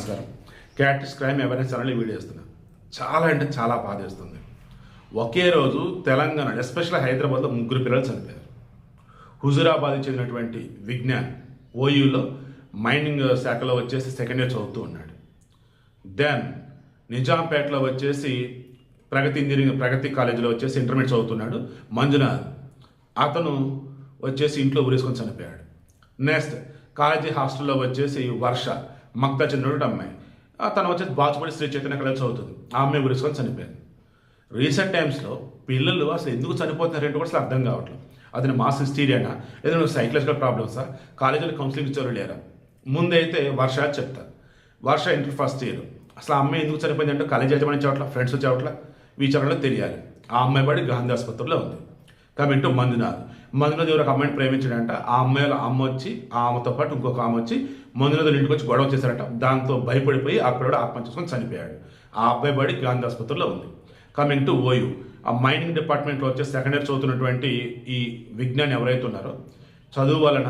నమస్కారం. Cat crime awareness channel video చేస్తున్నాను. చాలా అంటే చాలా బాధేస్తుంది. ఒకే రోజు తెలంగాణ ఎస్పెషల్ హైదరాబాద్లో 3 పిల్లలు చనిపోయారు. హుజురాబాద్కి చెందినటువంటి విజ్ఞాన్ ఓయూలో మైనింగ్ శాఖలో వచ్చేసి సెకండ్ ఇయర్ చదువుతూ ఉన్నాడు. దెన్ నిజాంపేటలో వచ్చేసి ప్రగతి కాలేజీలో వచ్చేసి ఇంటర్మీడియట్ చదువుతున్నాడు మంజునాథ్. అతను వచ్చేసి ఇంట్లో ఊరేసుకొని చనిపోయాడు. నెక్స్ట్ కాలేజీ హాస్టల్లో వచ్చేసి వర్ష మక్తా చెందినటువంటి అమ్మాయి, తను వచ్చేసి బాచుపడి శ్రీ చైతన్య కళ చదువుతుంది. ఆ అమ్మాయి ఊరేసుకొని చనిపోయింది. రీసెంట్ టైమ్స్లో పిల్లలు అసలు ఎందుకు చనిపోతున్నారంటే కూడా అసలు అర్థం కావట్లేదు. అది మాస్ హిస్టీరియానా ఏదైనా సైకలాజికల్ ప్రాబ్లమ్సా, కాలేజీలో కౌన్సిలింగ్ ఇచ్చారు లేరా? ముందైతే వర్ష చెప్తారు. వర్ష ఇంటర్ ఫస్ట్ ఇయర్. అసలు ఆ అమ్మాయి ఎందుకు చనిపోయింది అంటే కాలేజీ యజమాని చవట్ల, ఫ్రెండ్స్ చవట్ల, విచారణలో తెలియాలి. ఆ అమ్మాయి పడి గాంధీ ఆసుపత్రిలో ఉంది. కాబట్టి మంజునాథ్ ఎవరు ఒక అమ్మాయిని ప్రేమించాడంట. ఆ అమ్మాయి అమ్మ వచ్చి ఆమెతో పాటు ఇంకొక ఆమె వచ్చి మంజునాథ్ ఇంటికి వచ్చి గొడవ చేశారంట. దాంతో భయపడిపోయి అక్కడ ఆత్మహత్య చేసుకొని చనిపోయాడు. ఆ అబ్బాయి బడి గాంధీ ఆసుపత్రిలో ఉంది. కమింగ్ టు ఓయూ, ఆ మైనింగ్ డిపార్ట్మెంట్లో వచ్చే సెకండ్ ఇయర్ చదువుతున్నటువంటి ఈ విజ్ఞాన్ ఎవరైతే ఉన్నారో, చదువు వలన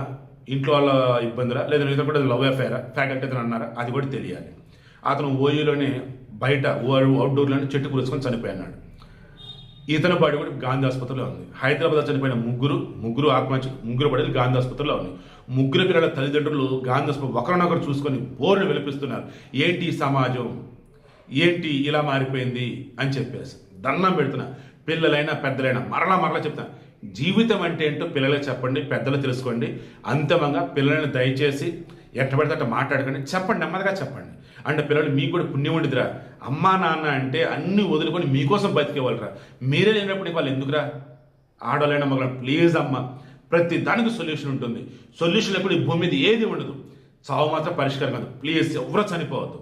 ఇంట్లో వాళ్ళ ఇబ్బందులా లేదా కూడా లవ్ అఫేరా, ఫ్యాకల్టీ అతను అన్నారా, అది కూడా తెలియాలి. అతను ఓయూలోనే బయట అవుట్డోర్లోనే చెట్టు కూర్చుకొని చనిపోయాడు. ఇతను బాడీ కూడా గాంధీ ఆసుపత్రిలో ఉంది. హైదరాబాద్ చనిపోయిన ముగ్గురు ఆత్మహత్య, ముగ్గురు బాడీలు గాంధీ ఆసుపత్రిలో ఉంది. ముగ్గురు పిల్లల తల్లిదండ్రులు గాంధీ ఆసుపత్రి ఒకరినొకరు చూసుకొని బోర్లు వెలిపిస్తున్నారు. ఏంటి సమాజం, ఏంటి ఇలా మారిపోయింది అని చెప్పేసి దండం పెడుతున్నా. పిల్లలైనా పెద్దలైనా మరలా చెప్తాను, జీవితం అంటే ఏంటో పిల్లలకు చెప్పండి, పెద్దలు తెలుసుకోండి. అంతిమంగా పిల్లల్ని దయచేసి ఎట్ట పడితే అట్ట మాట్లాడకండి, చెప్పండి, నెమ్మదిగా చెప్పండి. అంటే పిల్లలు మీకు కూడా పుణ్యం ఉండిదిరా, అమ్మా నాన్న అంటే అన్ని వదులుకొని మీకోసం బతికేవాళ్ళరా, మీరే లేనప్పుడు వాళ్ళు ఎందుకురా? ఆడవాళ్ళైనా మగ ప్లీజ్ అమ్మ, ప్రతి దానికి సొల్యూషన్ ఉంటుంది. సొల్యూషన్ ఎప్పుడు ఈ భూమి మీద ఏది ఉండదు. చావు మాత్రం పరిష్కారం కాదు. ప్లీజ్ ఎవరో చనిపోవద్దు.